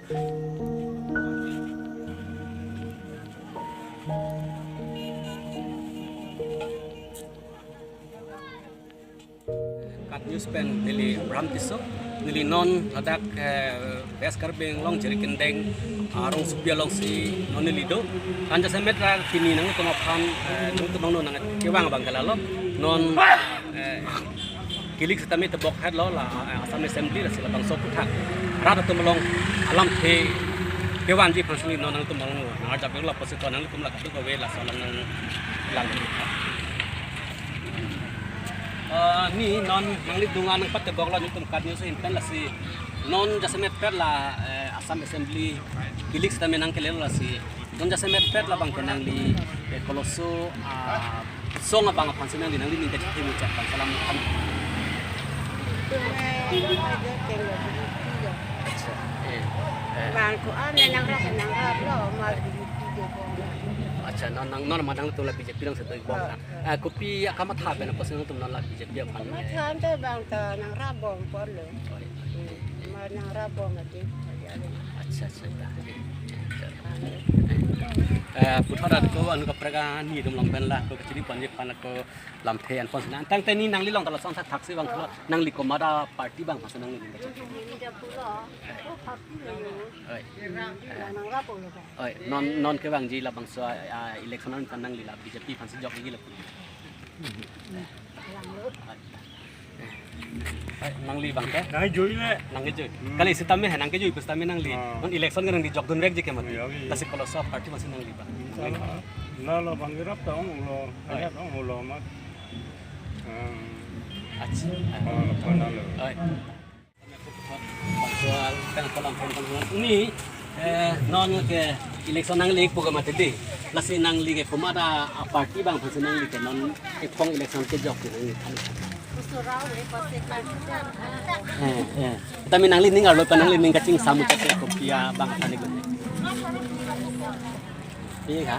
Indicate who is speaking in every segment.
Speaker 1: Kat newspen nili Bramtiso nili non ladak beskar beng long jeri kendeng arong supia long si non nili do kanja semetra kini nang ko mapan nung tu nong nang kewang bang kalalo non kilik setami tebok head lo la Assam Assembly la sila bang soputha rata tu melong alam the kewan ji pansli non nang tu melong nang arja beng la posito nang tu melak tu ko we la salang nang lang ni non nang lidungan ng patebok la nitum kad news inten la si non jasemet per la Assam Assembly kilik sa menang kelelo la si non jasemet per la bang kenang di koloso songa bang pansinang di nang di ninja timi cak bang salam kan
Speaker 2: bang ko nang rap lo ma
Speaker 1: acha non madang tu la BJP dang setoi bom kopi akamat ha ben pasang tu non la BJP pan
Speaker 2: ma tham te bang ta nang rap bom pon lo ma nang rap bom ati
Speaker 1: acha puthara ko anu ka praga ni dum long pen la ko chiri pan je pan ko lam the an pon nan tang te ni nang li long ta la song thak thak se bang nang li ko mada party bang pasang nang li ka chi
Speaker 2: nang rap bom lo
Speaker 1: oi non ke bang ji la bang so election an pan nang li la BJP pan se jok gi la nang li bang ke
Speaker 3: nang jui le
Speaker 1: nang ke jui kali sitam me nang ke jui pustame nang li non election nang di jok dun rek je ke mat la se kolo so party mas nang li ba
Speaker 3: la la bang rap ta ong lo ayat ong lo ma
Speaker 1: acha
Speaker 3: pana lo
Speaker 1: oi soal kan kolam pen ni non ke election nang li ko ma te la se nang li ke komada party bang pan nang li ke non e pong election ke jok ke nang li tapi nang li ningal lo panang li ning kacing samu cek kopia bang tani ko iya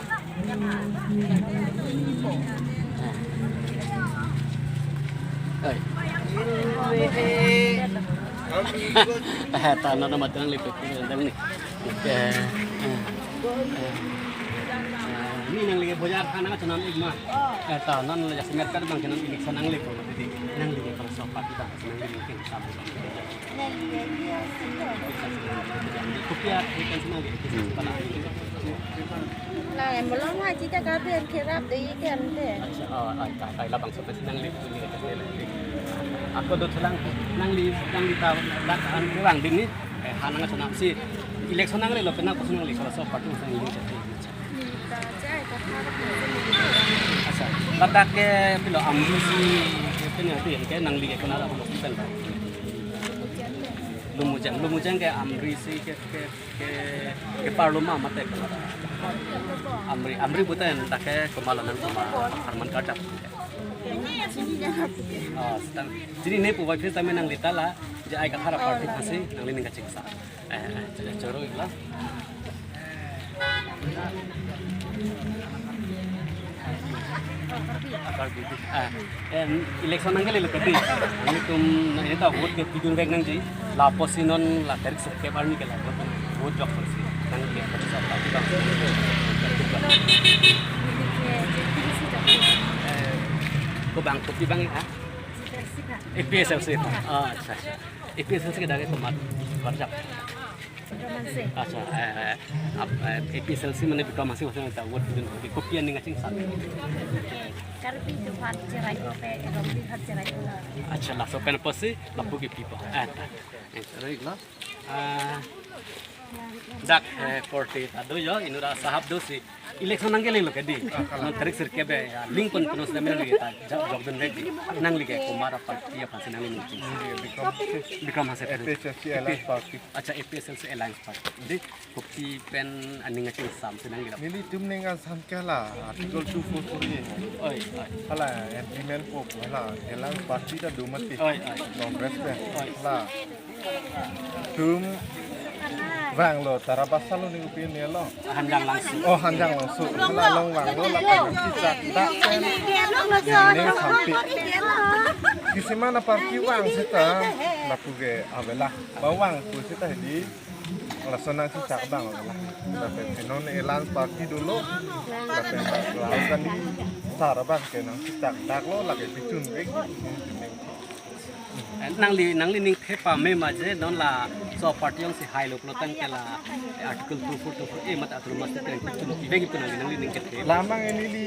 Speaker 1: ka ta no ma tang li ko dang ni ni nang li bojar kana chanan igma ta nan la jasmer kar bang chanan election nang li ko di nang li ko so party bang nang li kin samu kopia ikan semua gitu pana
Speaker 2: la em lo ma chi ta ka bien ke rap de ken de
Speaker 1: ai la bang so nang li ni ka le aku do selang nang li tahu dak an kurang din ni hanang sanam si election nang li lo kena ko nang li ko so party nang li asa kata ke pilo ambisi kena tu ke nang li ke nara lo pen lumujang ke amri si ke parloma mate ke amri butan tak ke kemalan sama harman kata jadi ne pu wajib tame nang litala je ai ka thara party phasi nang li ning ka chingsa choro igla election nang le kadi ani tum ini ta vote ke pidun rek nang ji la posinon la tarik se ke parni ke la vote jok si nang le ka sa party bang ko bang kopi bang ha EPSLC अच्छा EPSLC के दागे तो मत कर जा अच्छा अब EPSLC मैंने बिका masih होता है वो दिन kopi yang ngacing satu
Speaker 2: karpi tu fat cerai ko pe rompi fat cerai ko
Speaker 1: अच्छा ला so pen posi la bugi pipa terus lah dak korte ado yo inura sahab dosi election nang geleng lo kadi nang tarik sirke be link pun penos na meri ta jog den rek nang lige kumara party apa senang ni become hase
Speaker 3: APSLC Alliance Party
Speaker 1: acha APSLC Alliance Party jadi kopi pen aning ngati sam senang ni
Speaker 3: nili tum ningan sam kala article 243
Speaker 1: oi
Speaker 3: hala agreement ko hala Alliance Party ta dumati Congress pe hala tum vang lo tarabasa lo ni upin ni lo
Speaker 1: hanjang langsung
Speaker 3: oh hanjang langsung hala long vang lo la cicak dak pen ni sampai kisimana party wang sita lapuge avela bawang ku sita di laksana si cak bang lah. Tapi non elan party dulu, tapi lalu kan di sarabang kena si cak dak lo lagi picun lagi.
Speaker 1: nang li ning thepa me ma je non la so party yang si high lo tan ke la article 242 mat atul mas te picun ki begi pun nang li ning ke the
Speaker 3: Lamang ini li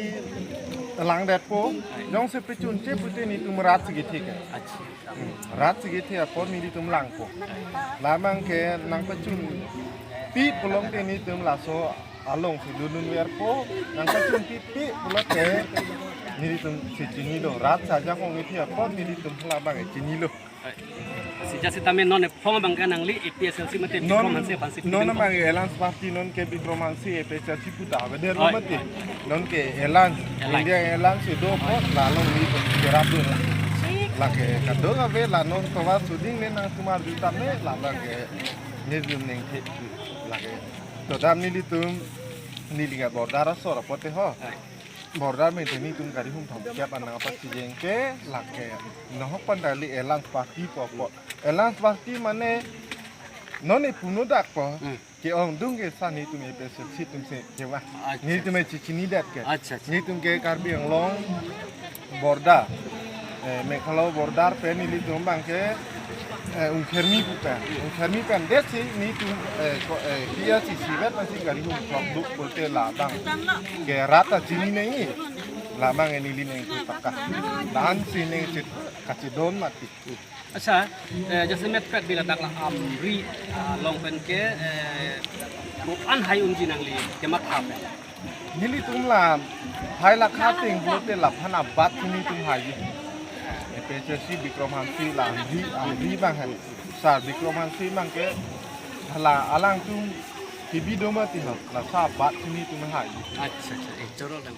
Speaker 3: lang dat po, yang se picun ce putih ni tu merat segitu kan. Rat segitu apa ni di tu lang po. Lamang ke nang picun pi pulong te ni tu laso along si dunun wer po, nang picun pi pulong ke ni di tu si cini lo. Rat saja kong itu apa ni di tu lamang cini lo.
Speaker 1: si jasi tamen non phong bang kan nang li EPSLC mate performance pansi
Speaker 3: Non mang elan party non ke bitromansi EPSLC puta ada rumah ti. Non ke elan India elan si do po lalong ni tu kerap lah. Lagi kadang apa lah non kawan suding ni nang cuma juta ni lah lagi ni zoom neng lagi. Todam ni ditum ni lihat bordar asor apa teh ho. Bordar ni tu ni tum kari hum thom siap anang apa si jengke lagi. Noh pandali elan party po. Elan party mana non puno dak po. Ke orang dung ke sana ni tu ni besok si tum se kewa. Ni tu me cicini dat ke. Ni tum ke karbi yang long bordar. Kalau bordar pen ini tu bang ke ungkermi pen desi ni tu dia si sibat masih kali hum produk bolte labang ke rata sini ni labang ini lini yang pakah dan sini kasih don mati.
Speaker 1: अच्छा जैसे मैं पेट बिला तक ला री long pen ke bu an hai unji nang li ke mat ha pe
Speaker 3: Nili tumla hai la khating bolte la phana bat sini tum hai PCC Bikromansi lah di bang han sar Bikromansi bang ke hala alang tu tibi doma ti ha la sa bat sini tu hai
Speaker 1: अच्छा अच्छा एक चोरो दम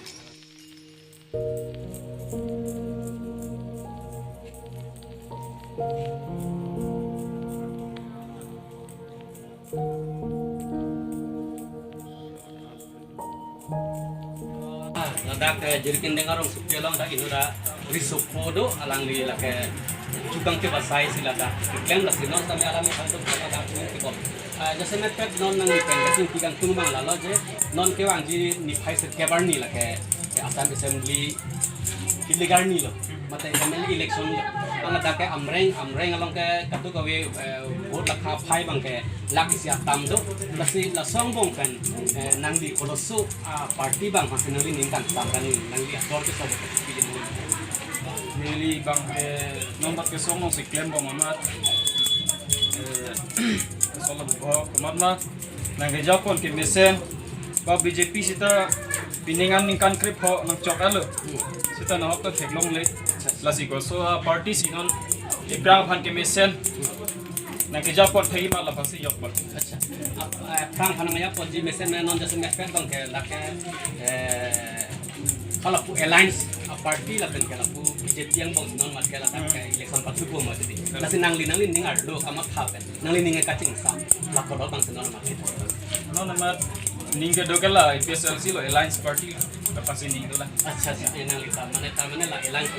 Speaker 1: ladak jirkin dengarong supelong dak inura risupodo alang li lake jubang ke basai silada klem la sinon tami alami santo kata dak ni ko jase met pet non nang pen gasin tigang tumang la lo je non ke wang ji ni phai se kebar ni lake Assam assembly illegal ni lo mate assembly election lo ang dak ke amreng along ke katu ko we vote la kha phai bang ke lak isi atam do lasi la song bong pen nang di kolosu party bang hasinali ning kan samkan nang di aktor ke sobo
Speaker 4: Nili bang nombat ke song si klem bang amat solo bo amat na nang ke japon ke mesen ba BJP sita piningan ning kan krip ho nang chok alo sita na hok to theklong le lasi ko so party sinon ibrang phan ke mesen nang ke japon thei ma la phasi japon
Speaker 1: अच्छा फ्रांक फनमया पजी मेसेन में नॉन जैसे मैच बंग के लाके kalau pu alliance party la pen kala pu BJP yang bong non mat kala tak election pat supo ma tadi nasi nangli ning ardo kama khapen nangli ning kacing sa la ko bang senon mat
Speaker 4: no namat ning ke dokela PSLC lo alliance party la phasi ning do la
Speaker 1: अच्छा अच्छा nangli ta mane la alliance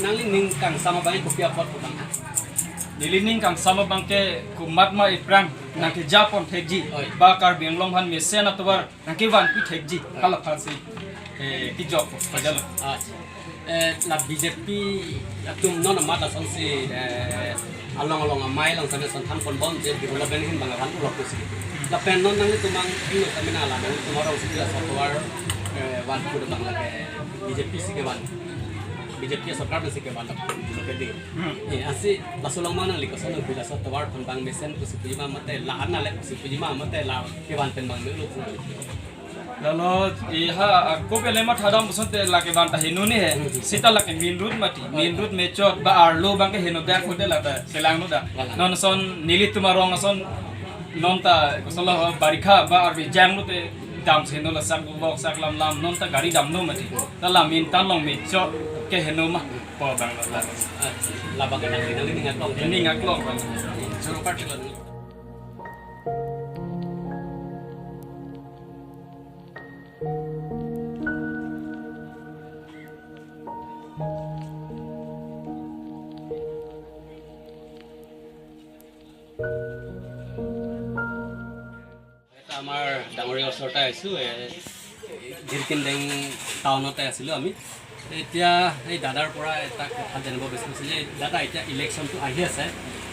Speaker 1: nangli ning kang sama bang ko pia pot bang
Speaker 4: Nilining kang sama bangke kumat ma iprang nang ke Japon thekji ba kar benglong han mesen atwar nang ke wan pi thekji kala phasi ki job pajalo
Speaker 1: la BJP atum non mata sonsi along amai long sana son than kon bom je bi la ben hin bang han ulok ko si la pen non nang tumang ino samina la nang tumaro si la software wan ku bang la ke BJP si ke wan BJP सरकार में सिके वाला लोग दे ये ऐसे बसुलों माना लिखो सोनो बिला सो तवार पंबांग मेसन कुछ पुजिमा मते लाना ले कुछ पुजिमा मते ला के वान पेन बांग लोग
Speaker 4: lalo iha ko pele ma thadam busante la ke banta hinu ni he sita la ke main road me chot ba arlo bang ke hinu dak hode la ta selang no da non son nilit tumarong son non ta ko sala barikha ba arbi jam no te dam se no la sak bok sak lam non ta gari dam no mati ta la min tan long me chot ke henu mah po bang
Speaker 1: la bang nang
Speaker 4: ini ngaklong bang
Speaker 1: suruh party lo আমাৰ ডাঙৰীয়া ওচৰতে আহিছোঁ জিৰকিনডেং টাউনতে আছিলোঁ আমি এতিয়া এই দাদাৰ পৰা এটা কথা জানিব বিচাৰিছোঁ যে দাদা এতিয়া ইলেকশ্যনটো আহি আছে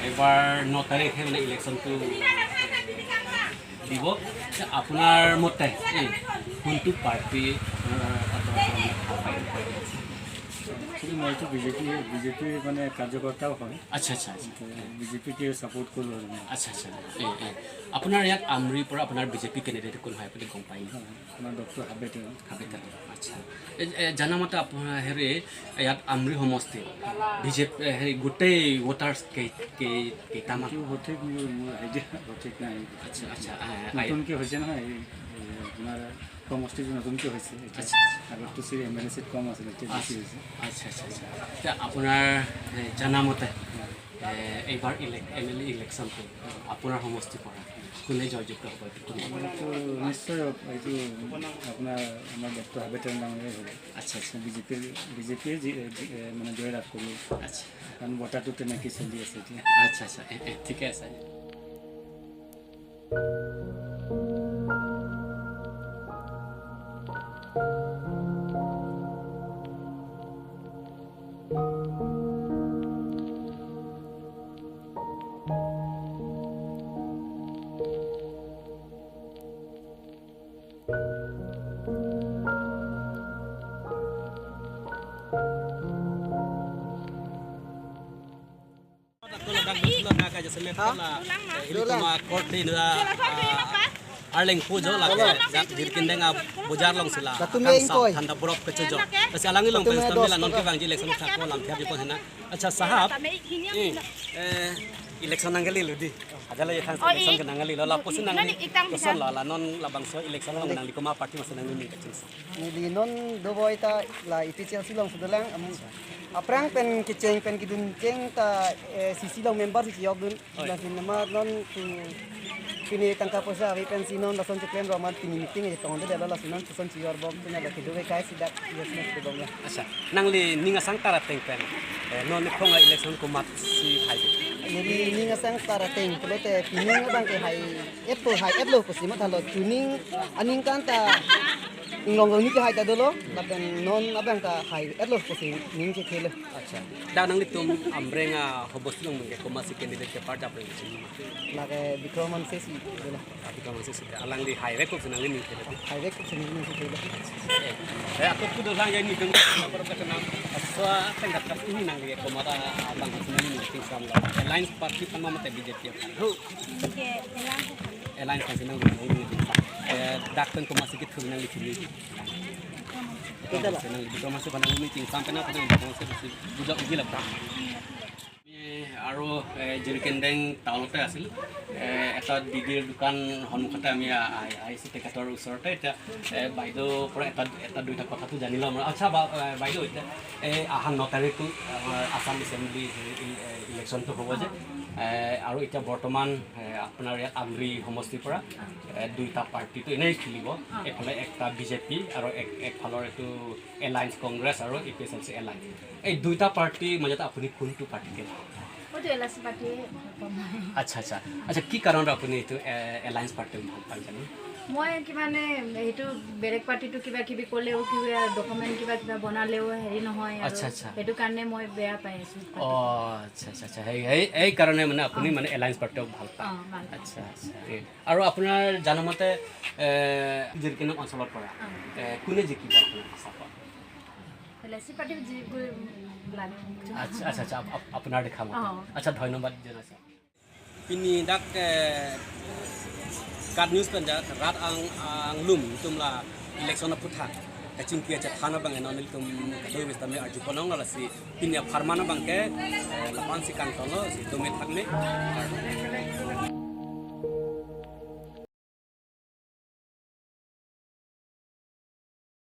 Speaker 1: এবাৰ 9 তাৰিখে মানে ইলেকশ্যনটো দিব আপোনাৰ মতে এই কোনটো পাৰ্টি
Speaker 5: মইতো বিজেপি মানে কাৰ্যকৰ্তাও হয়
Speaker 1: আচ্ছা আচ্ছা
Speaker 5: বিজেপিকে ছাপোৰ্ট কৰোঁ আৰু
Speaker 1: আচ্ছা আচ্ছা আপোনাৰ ইয়াত আমৰিৰ পৰা আপোনাৰ বিজেপি কেণ্ডিডেট কোন হয় আপুনি গম পায়
Speaker 5: আমাৰ ডক্টৰ হাবেতে
Speaker 1: আচ্ছা জানামতে আপোনাৰ হেৰি ইয়াত আমৰি সমষ্টি বিজেপি হেৰি গোটেই ভোটাৰ্ছ কেইটামান
Speaker 5: সঠিক মোৰ আইডিয়া সঠিক নাই
Speaker 1: আচ্ছা আচ্ছা
Speaker 5: নতুনকৈ হৈছে নহয় আপোনাৰ সমষ্টিটো নতুনকৈ হৈছে আগততো MLA চিট কম আছিলে এতিয়া বেছি হৈছে
Speaker 1: আচ্ছা আচ্ছা আচ্ছা এতিয়া আপোনাৰ জানামতে এইবাৰ MLA ইলেকশ্যনটো আপোনাৰ সমষ্টিৰ পৰা কোনে জয়যুক্ত হ'ব
Speaker 5: এইটো নিশ্চয় এইটো আপোনাৰ আমাৰ ডক্টৰ হাবেতে ডাঙৰীয়াই হ'ব
Speaker 1: আচ্ছা আচ্ছা
Speaker 5: বিজেপিয়ে মানে জয় লাভ কৰিব
Speaker 1: আচ্ছা
Speaker 5: কাৰণ বঁটাটো তেনেকৈ চলি আছে এতিয়া
Speaker 1: আচ্ছা আচ্ছা ঠিকে আছে Arling pujo lah, dirkindeng bujar long sila, tanda buruk kecujo. Tapi alangi long penstamil non kebang election tak kolam tiap jepun hena. Acha sahab, election nanggali ludi. Adalah yang election nanggali lola pusin nanggali. Kesan lola non labang so election long nanggali koma parti masih nanggali kecil.
Speaker 6: Nili non do boy ta la official silong sedelang aprang pen kiceng pen kidun ceng ta sisi long member sisi yobun dan sinema non tu kini tangka posa vi pen sinon la son claim roman tini meeting e tonde dela la sinon son ci yor bom tena la kidu kai sidak yesnes de bom la
Speaker 1: Acha nangli ninga sang tara teng pen non konga election kumat si hai
Speaker 6: nili ninga sang tara teng pelote pining bang ke hai eplo posi mathalo tuning aning kan ta Inglong ni ke hai ta dolo lapen non abang ka hai eplo posi ning ke khele
Speaker 1: Acha dah nangli tum ambrenga hobos long mengke komasi candidate ke parta apa
Speaker 6: la ke bikroman se si dolo
Speaker 1: tapi kamu sih alang di highway kok senang ini
Speaker 6: hai rek se ning ke khele
Speaker 1: aku tuh dolang yang ini dong apa kenal aswa tenggat kat ini nang dia komara abang senang ini meeting sama alliance party sama mata BJP alliance kan senang ini dakten komasi kita senang di sini kita senang di komasi pada meeting sampai nak kita komasi budak gila tak আৰু জিৰকিনডেং টাউনতে আছিল এটা দিদিৰ দোকান সন্মুখতে আমি আহিছোঁ তেখেতৰ ওচৰতে এতিয়া বাইদেউৰ পৰা এটা দুটা কথাটো জানি ল'ম আচ্ছা বাইদেউ এতিয়া এই অহা 9 তাৰিখটো আমাৰ আসাম এছেম্বলি ইলেকশ্যনটো হ'ব যে আৰু এতিয়া বৰ্তমান আপোনাৰ ইয়াত আমৰি সমষ্টিৰ পৰা দুইটা পাৰ্টিটো এনেই খেলিব এফালে একটা বিজেপি আৰু একফালৰ এইটো এলায়েন্স কংগ্ৰেছ আৰু APSLC এলায়েন্স এই দুইটা পাৰ্টিৰ মাজত আপুনি কোনটো পাৰ্টিকে আচ্ছা আচ্ছা আচ্ছা কি কাৰণত আপুনি এইটো এলায়েন্স পাৰ্টি ভাল পাই জানো
Speaker 7: মই কি মানে এইটো বেলেগ পাৰ্টিটো কিবা কিবি ক'লেও কিবা ডকুমেণ্ট কিবা বনালেও হেৰি নহয়
Speaker 1: আচ্ছা আচ্ছা
Speaker 7: সেইটো কাৰণে মই বেয়া পাই আছোঁ
Speaker 1: আচ্ছা আচ্ছা আচ্ছা এই কাৰণে মানে আপুনি মানে এলায়েন্স পাৰ্টিও ভাল পায় আচ্ছা আচ্ছা আৰু আপোনাৰ জানোমতে জিৰকিন অঞ্চলৰ পৰা কোনে জিকিব আপোনাৰ হিচাপত
Speaker 7: LAC পাৰ্টি
Speaker 1: আচ্ছা আচ্ছা আচ্ছা আপোনাৰ দেখা মতে আচ্ছা ধন্যবাদ জনাইছোঁ পিনি ডাক কাট নিউজ পেনজা রাত ang lum tumla election na putha kacing kia chat khana bang enol tum doi westa me arju ponong la si pinya pharmana bang ke lapan si kang tolo si tumet thakle